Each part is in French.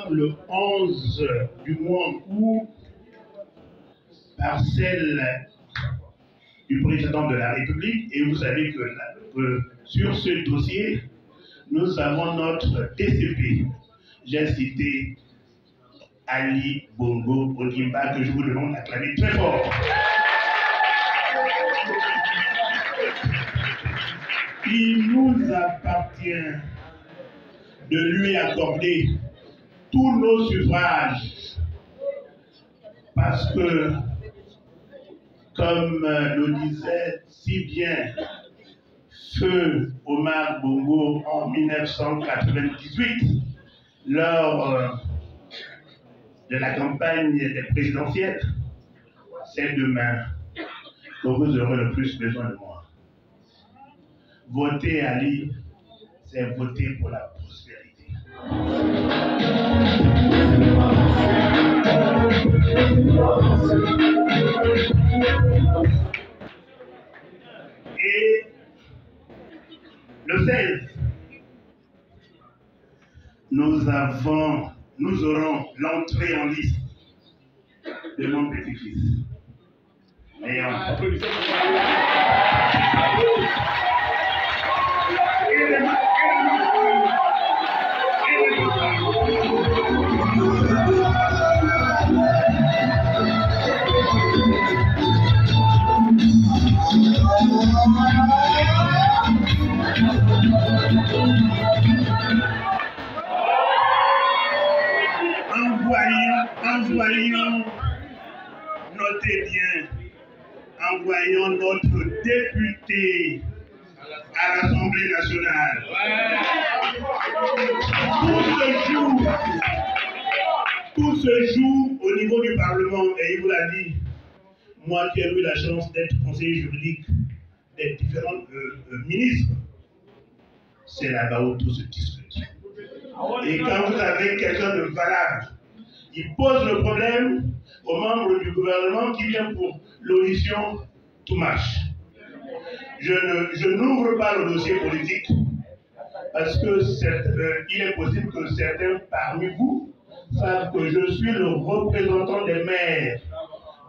sommes le 11 du mois en cours par celle du président de la République, et vous savez que sur ce dossier, nous avons notre TCP. J'ai cité Ali Bongo Ondimba, que je vous demande d'acclamer très fort. Il nous appartient de lui accorder tous nos suffrages, parce que, comme le disait si bien Feu Omar Bongo en 1998, lors de la campagne des présidentielles, c'est demain que vous aurez le plus besoin de moi. Voter Ali, c'est voter pour la prospérité. Et le 16, nous aurons l'entrée en liste de mon petit-fils. Notez bien, envoyons notre député à l'Assemblée nationale. Tout se joue au niveau du Parlement, et il vous l'a dit. Moi qui ai eu la chance d'être conseiller juridique des différents ministres, c'est là-bas où tout se discute. Et quand vous avez quelqu'un de valable, il pose le problème aux membres du gouvernement qui vient pour l'audition, tout marche. Je n'ouvre pas le dossier politique parce que il est possible que certains parmi vous savent que je suis le représentant des maires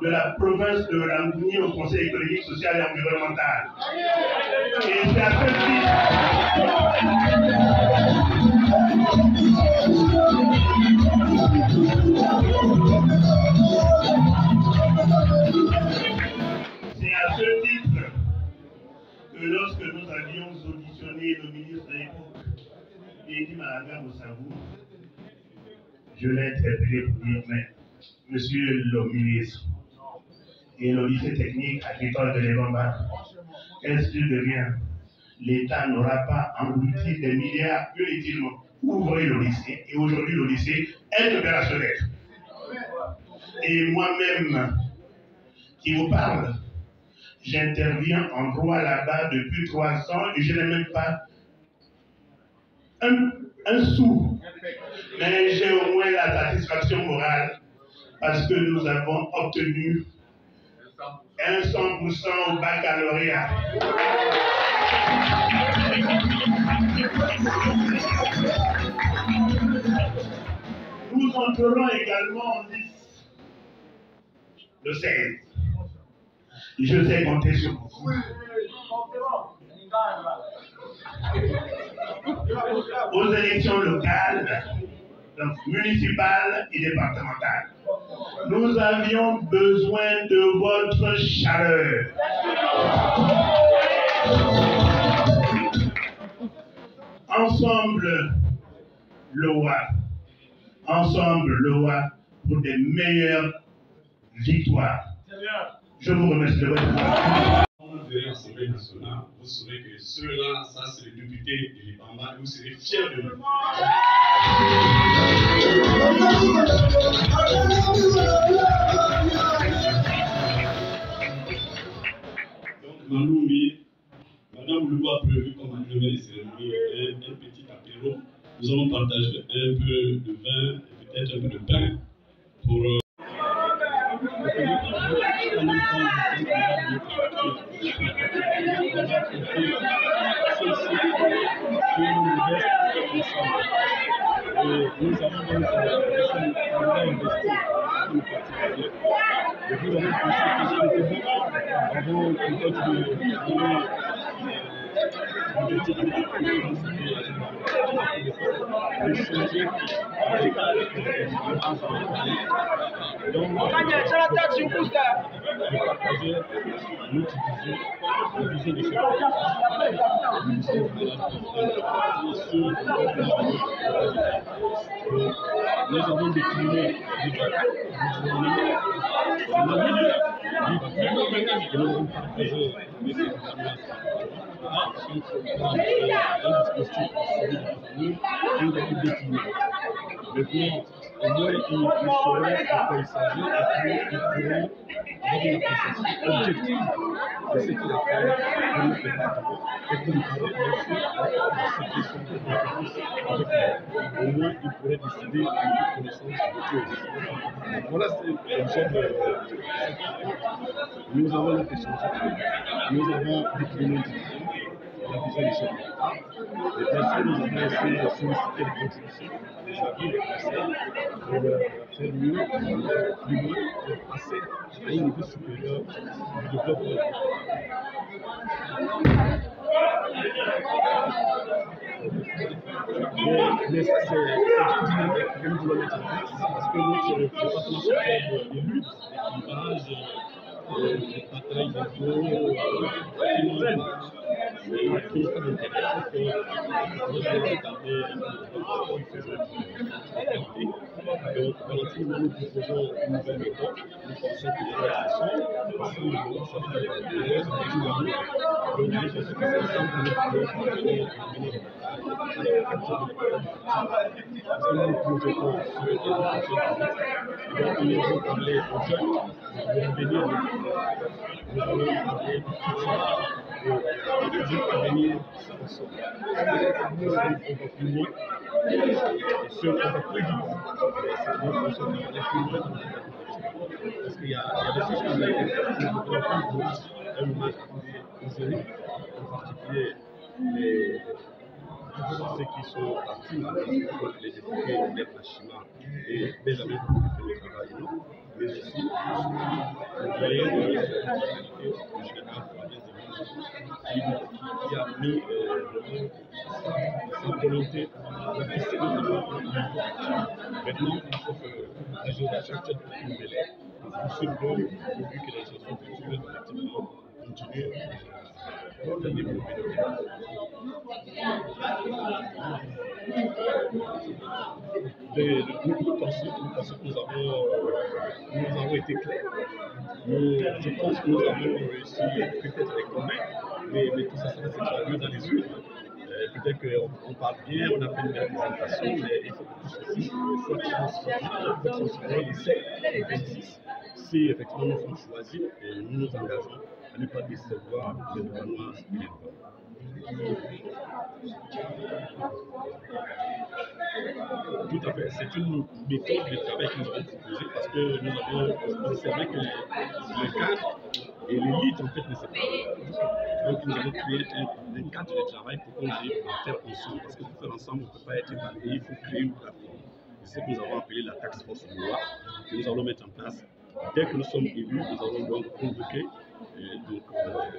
de la province de Ranguni au Conseil économique, social et environnemental. Et c'est à ce titre que lorsque nous avions auditionné le ministre de l'époque, Eddie Malaga Moussabou, je l'ai interpellé pour dire, mais monsieur le ministre, et le lycée technique agricole de Lébamba, qu'est-ce qu'il devient? L'État n'aura pas englouti des milliards inutilement. Ouvrez le lycée, et aujourd'hui le lycée est opérationnel. Et moi-même, qui vous parle, j'interviens en droit là-bas depuis 3 ans et je n'ai même pas un sou. Mais j'ai au moins la satisfaction morale parce que nous avons obtenu un 100% au baccalauréat. Nous entrerons également en liste le 16. Je sais compter sur vous. Aux élections locales, donc municipales et départementales, nous avions besoin de votre chaleur. Ensemble, l'OA pour des meilleures victoires. Je vous remercie de votre attention. Quand vous verrez l'Assemblée nationale, vous saurez que ceux-là, ça c'est les députés de l'Ibamba, et vous serez fiers de nous. Donc, Manoumi, Madame Loulou a prévu comme agrément des cérémonies un petit apéro. Nous allons partager un peu de vin et peut-être un peu de pain pour. nous avons donc investi dans le particulier. Et nous avons pensé que c'était bon avant peut-être de changer avec donc, de partager, notre vision, la vision de chaque nous avons décliné et nous avons partagé avec les nous avons décliné. Maintenant, au moins, ils sauront de quoi il s'agit et puis ils pourront avoir une appréciation objective de ce qu'il a fait pour le département et pour le département cette question de compétence avec nous. Au moins, ils pourraient décider de connaissance de choses. Voilà, c'est l'objet de nous avons notre échange. Nous avons décliné la vision des chefs. Et bien sûr, nous avons essayé de solliciter les contributions des avis, des conseils, pour faire mieux, plus loin, pour passer à un niveau supérieur du développement. Mais ça, c'est une dynamique que nous voulons mettre en place parce que notre département social élu, l'élevage, les batailles d'impôts, qui est intéressant que nous allons regarder comment il fait donc, relativement, nous proposons une nouvelle méthode. Nous pensons que les relations, si nous voulons sortir des problèmes, donc je pense que c'est ensemble que nous pouvons parvenir à mener parce que nous projetons sur le terrain donc nous allons parler aux jeunes, nous allons venir, nous allons parler à venir ensemble. Nous allons plus loin, et ce, on va plus vite. Nous pensons qu'on va aller plus loin parce qu'il y a des choses qui ont été faites, nous ne pouvons plus voir un moment isolé, en particulier ceux qui sont partis, les députés, les Pachima et les amis qui font le travail, mais aussi les responsabilités du général qui a mis sa volonté de pousser le développement. Maintenant, il faut que la génération soit plus nouvelle. Pour ce bon, vu que les gestions culturelles effectivement continuent à développer. Nous pensons que nous avons été clairs. Je pense que nous avons réussi peut-être à les convaincre, mais tout ça sera mieux dans les yeux. Peut-être qu'on parle bien, on a fait une belle présentation, mais il faut que tout ceci soit transféré ici, au 26. Si effectivement nous sommes choisis, nous nous engageons à ne pas décevoir les Douanoises et les Douanois. Tout à fait, c'est une méthode de travail que nous avons proposée parce que nous avons observé que le cadre et l'élite en fait ne se parlent pas. Donc nous avons créé un cadre de travail pour qu'on arrive à faire ensemble. Parce que pour faire ensemble, on ne peut pas être évalué, il faut créer une plateforme. C'est ce que nous avons appelé la task force loi que nous allons mettre en place. Dès que nous sommes élus, nous allons donc convoquer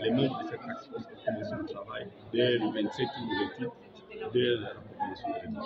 les membres de cette task force pour commencer le travail dès le 27 ou le 28, dès la proposition de l'état.